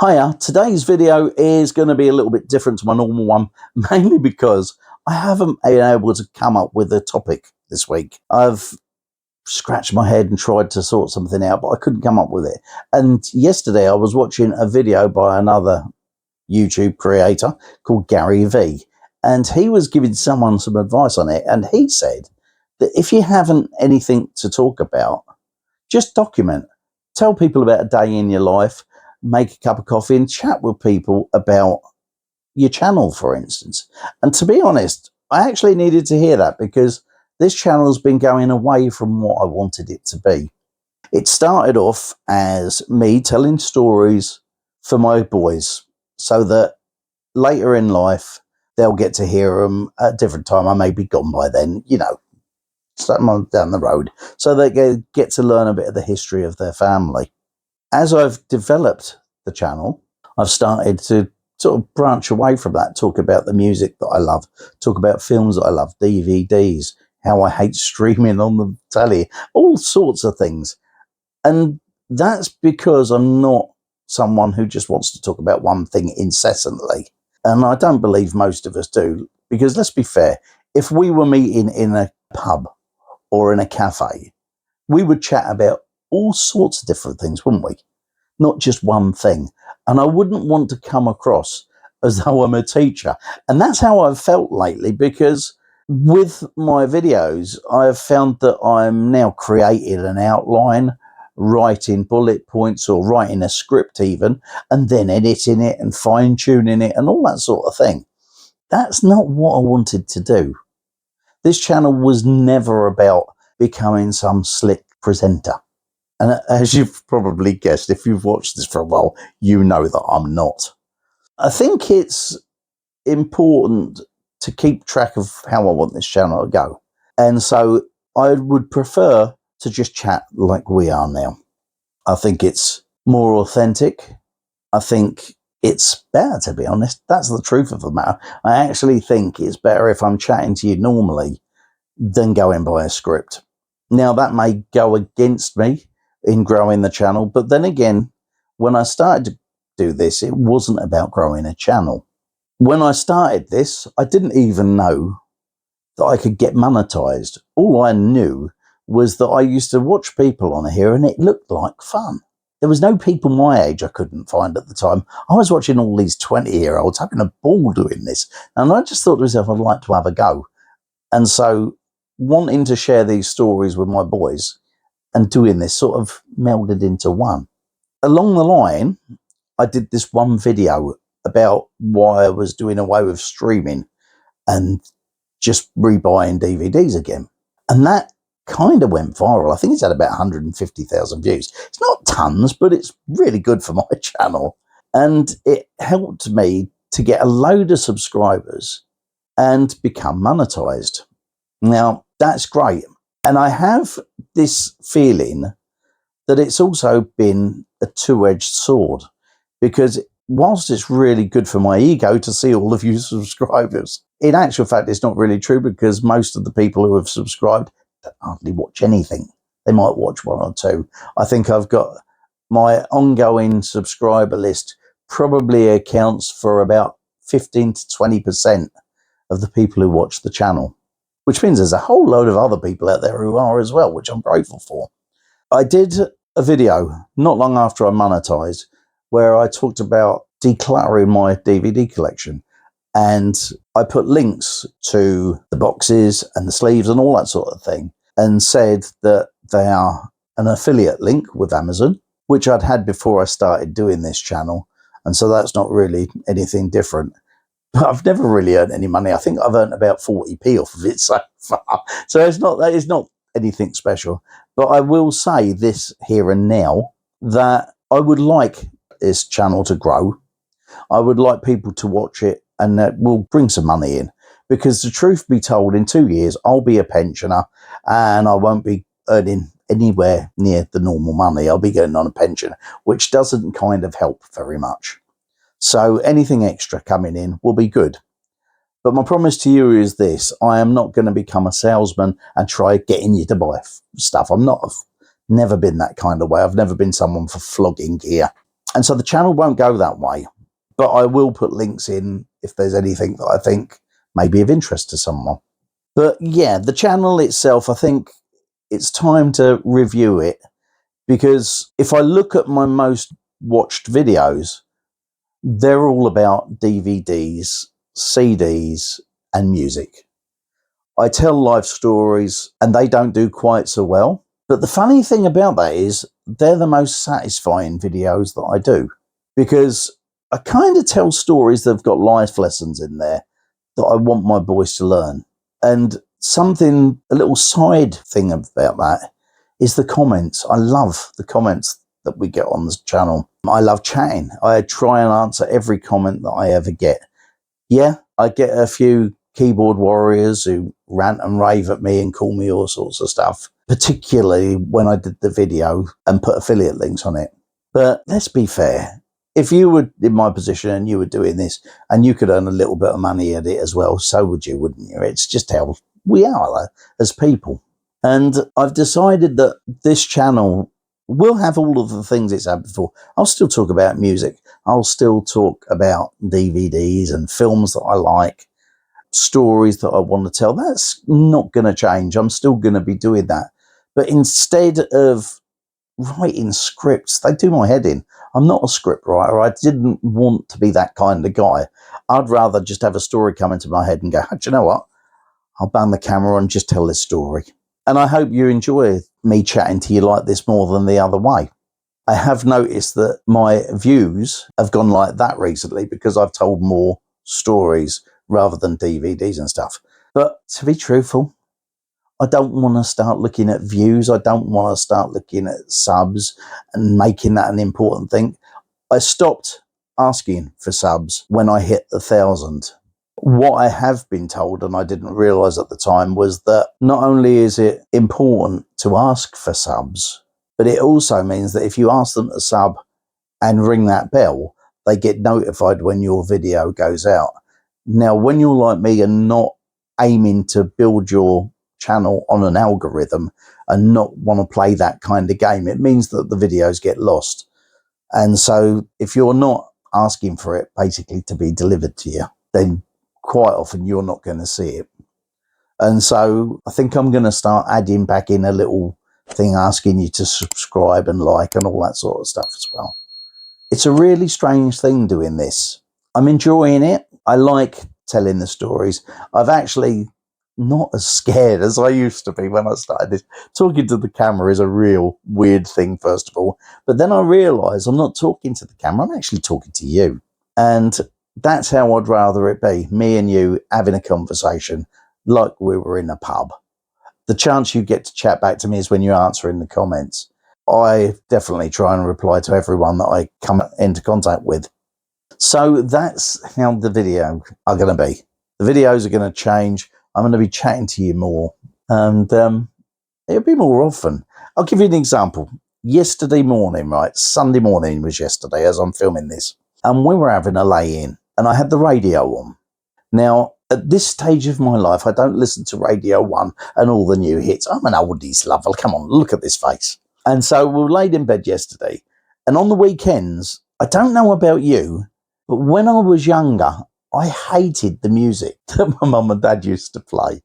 Hiya, today's video is going to be a little bit different to my normal one, mainly because I haven't been able to come up with a topic this week. I've scratched my head and tried to sort something out, but I couldn't come up with it. And yesterday I was watching a video by another YouTube creator called Gary V, and he was giving someone some advice on it, and he said that if you haven't anything to talk about, just document. Tell people about a day in your life, make a cup of coffee and chat with people about your channel, for instance. And to be honest, I actually needed to hear that because this channel has been going away from what I wanted it to be. It started off as me telling stories for my boys so that later in life they'll get to hear them at a different time. I may be gone by then, you know, sometime down the road, so they get to learn a bit of the history of their family. As I've developed the channel, I've started to sort of branch away from that, talk about the music that I love, talk about films that I love, DVDs, how I hate streaming on the telly, all sorts of things. And that's because I'm not someone who just wants to talk about one thing incessantly. And I don't believe most of us do, because let's be fair, if we were meeting in a pub or in a cafe, we would chat about all sorts of different things, wouldn't we? Not just one thing. And I wouldn't want to come across as though I'm a teacher. And that's how I've felt lately, because with my videos, I've found that I'm now creating an outline, writing bullet points or writing a script even, and then editing it and fine-tuning it and all that sort of thing. That's not what I wanted to do. This channel was never about becoming some slick presenter. And as you've probably guessed, if you've watched this for a while, you know that I'm not. I think it's important to keep track of how I want this channel to go. And so I would prefer to just chat like we are now. I think it's more authentic. I think it's better, to be honest. That's the truth of the matter. I actually think it's better if I'm chatting to you normally than going by a script. Now, that may go against me in growing the channel, but then again, when I started to do this, it wasn't about growing a channel. When I started this, I didn't even know that I could get monetized. All I knew was that I used to watch people on here and it looked like fun. There was no people my age I couldn't find at the time. I was watching all these 20-year-olds having a ball doing this, and I just thought to myself, I'd like to have a go. And so wanting to share these stories with my boys and doing this sort of melded into one. Along the line, I did this one video about why I was doing away with streaming and just rebuying DVDs again. And that kind of went viral. I think it's had about 150,000 views. It's not tons, but it's really good for my channel. And it helped me to get a load of subscribers and become monetized. Now, that's great. And I have this feeling that it's also been a two-edged sword, because whilst it's really good for my ego to see all of you subscribers, in actual fact, it's not really true, because most of the people who have subscribed don't hardly watch anything. They might watch one or two. I think I've got my ongoing subscriber list probably accounts for about 15 to 20% of the people who watch the channel, which means there's a whole load of other people out there who are as well, which I'm grateful for. I did a video not long after I monetized where I talked about decluttering my DVD collection, and I put links to the boxes and the sleeves and all that sort of thing, and said that they are an affiliate link with Amazon, which I'd had before I started doing this channel, and so that's not really anything different. I've never really earned any money. I think I've earned about 40p off of it so far. So it's not anything special. But I will say this here and now, that I would like this channel to grow. I would like people to watch it, and that will bring some money in. Because the truth be told, in 2 years, I'll be a pensioner and I won't be earning anywhere near the normal money. I'll be getting on a pension, which doesn't kind of help very much. So anything extra coming in will be good. But my promise to you is this: I am not going to become a salesman and try getting you to buy stuff. I've never been that kind of way. I've never been someone for flogging gear. And so the channel won't go that way, but I will put links in if there's anything that I think may be of interest to someone. But yeah, the channel itself, I think it's time to review it, because if I look at my most watched videos, they're all about DVDs, CDs, and music. I tell life stories and they don't do quite so well. But the funny thing about that is they're the most satisfying videos that I do, because I kind of tell stories that have got life lessons in there that I want my boys to learn. And something, a little side thing about that is the comments. I love the comments that we get on this channel. I love chatting. I try and answer every comment that I ever get. Yeah, I get a few keyboard warriors who rant and rave at me and call me all sorts of stuff, particularly when I did the video and put affiliate links on it. But let's be fair. If you were in my position and you were doing this and you could earn a little bit of money at it as well, so would you, wouldn't you? It's just how we are as people. And I've decided that this channel will have all of the things it's had before. I'll still talk about music. I'll still talk about DVDs and films that I like, stories that I want to tell. That's not going to change. I'm still going to be doing that. But instead of writing scripts, they do my head in. I'm not a script writer. I didn't want to be that kind of guy. I'd rather just have a story come into my head and go, do you know what? I'll bang the camera and just tell this story. And I hope you enjoy me chatting to you like this more than the other way. I have noticed that my views have gone like that recently because I've told more stories rather than DVDs and stuff. But to be truthful, I don't want to start looking at views. I don't want to start looking at subs and making that an important thing. I stopped asking for subs when I hit 1,000. What I have been told, and I didn't realise at the time, was that not only is it important to ask for subs, but it also means that if you ask them to sub and ring that bell, they get notified when your video goes out. Now, when you're like me and not aiming to build your channel on an algorithm and not want to play that kind of game, it means that the videos get lost. And so if you're not asking for it basically to be delivered to you, then quite often you're not going to see it. And so I think I'm going to start adding back in a little thing asking you to subscribe and like and all that sort of stuff as well. It's a really strange thing doing this. I'm enjoying it. I like telling the stories. I've actually not as scared as I used to be when I started this. Talking to the camera is a real weird thing, first of all. But then I realise I'm not talking to the camera. I'm actually talking to you. And that's how I'd rather it be. Me and you having a conversation like we were in a pub. The chance you get to chat back to me is when you answer in the comments. I definitely try and reply to everyone that I come into contact with. So that's how the video are going to be. The videos are going to change. I'm going to be chatting to you more, and it'll be more often. I'll give you an example. Yesterday morning, right? Sunday morning was yesterday as I'm filming this, and we were having a lay-in, and I had the radio on. Now, at this stage of my life, I don't listen to Radio 1 and all the new hits. I'm an oldies lover. Come on, look at this face. And so we were laid in bed yesterday, and on the weekends, I don't know about you, but when I was younger, I hated the music that my mum and dad used to play.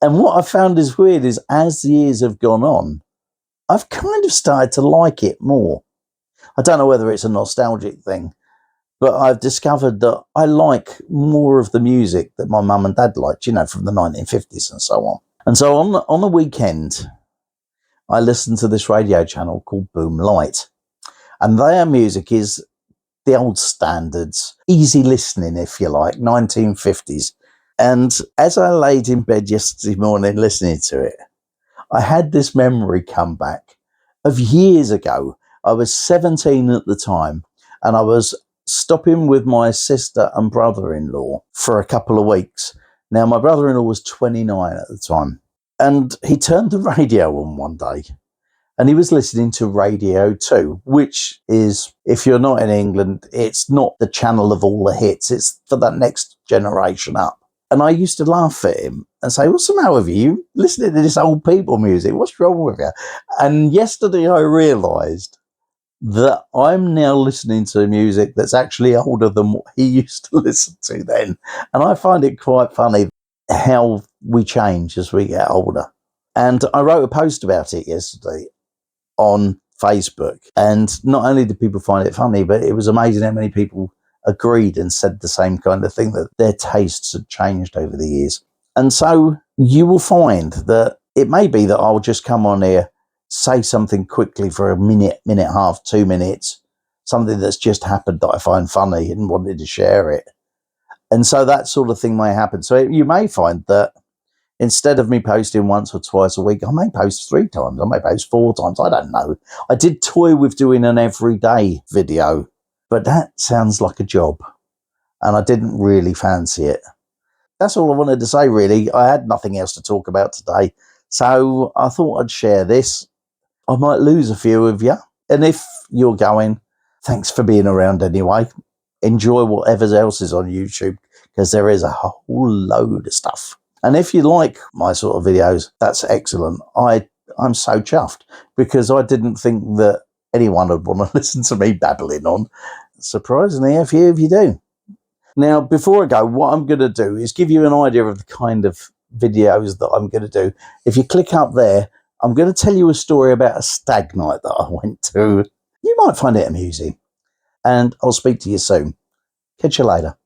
And what I found is weird is as the years have gone on, I've kind of started to like it more. I don't know whether it's a nostalgic thing, but I've discovered that I like more of the music that my mum and dad liked, you know, from the 1950s and so on. And so on the weekend, I listened to this radio channel called Boom Light. And their music is the old standards, easy listening, if you like, 1950s. And as I laid in bed yesterday morning listening to it, I had this memory come back of years ago. I was 17 at the time, and I was stopping with my sister and brother-in-law for a couple of weeks. Now, my brother-in-law was 29 at the time, and he turned the radio on one day. And he was listening to Radio 2, which is, if you're not in England, it's not the channel of all the hits. It's for that next generation up. And I used to laugh at him and say, what's the matter with you? You listening to this old people music? What's wrong with you? And yesterday I realised that I'm now listening to music that's actually older than what he used to listen to then. And I find it quite funny how we change as we get older. And I wrote a post about it yesterday on Facebook. And not only did people find it funny, but it was amazing how many people agreed and said the same kind of thing, that their tastes had changed over the years. And so you will find that it may be that I'll just come on here, say something quickly for a minute, minute and a half, 2 minutes, something that's just happened that I find funny and wanted to share it. And so that sort of thing may happen. So you may find that instead of me posting once or twice a week, I may post 3 times, I may post 4 times, I don't know. I did toy with doing an everyday video, but that sounds like a job, and I didn't really fancy it. That's all I wanted to say, really. I had nothing else to talk about today, so I thought I'd share this. I might lose a few of you, and if you're going, thanks for being around anyway. Enjoy whatever else is on YouTube, because there is a whole load of stuff. And if you like my sort of videos, that's excellent. I'm so chuffed, because I didn't think that anyone would want to listen to me babbling on. Surprisingly, a few of you do. Now, before I go, what I'm going to do is give you an idea of the kind of videos that I'm going to do. If you click up there, I'm going to tell you a story about a stag night that I went to. You might find it amusing. And I'll speak to you soon. Catch you later.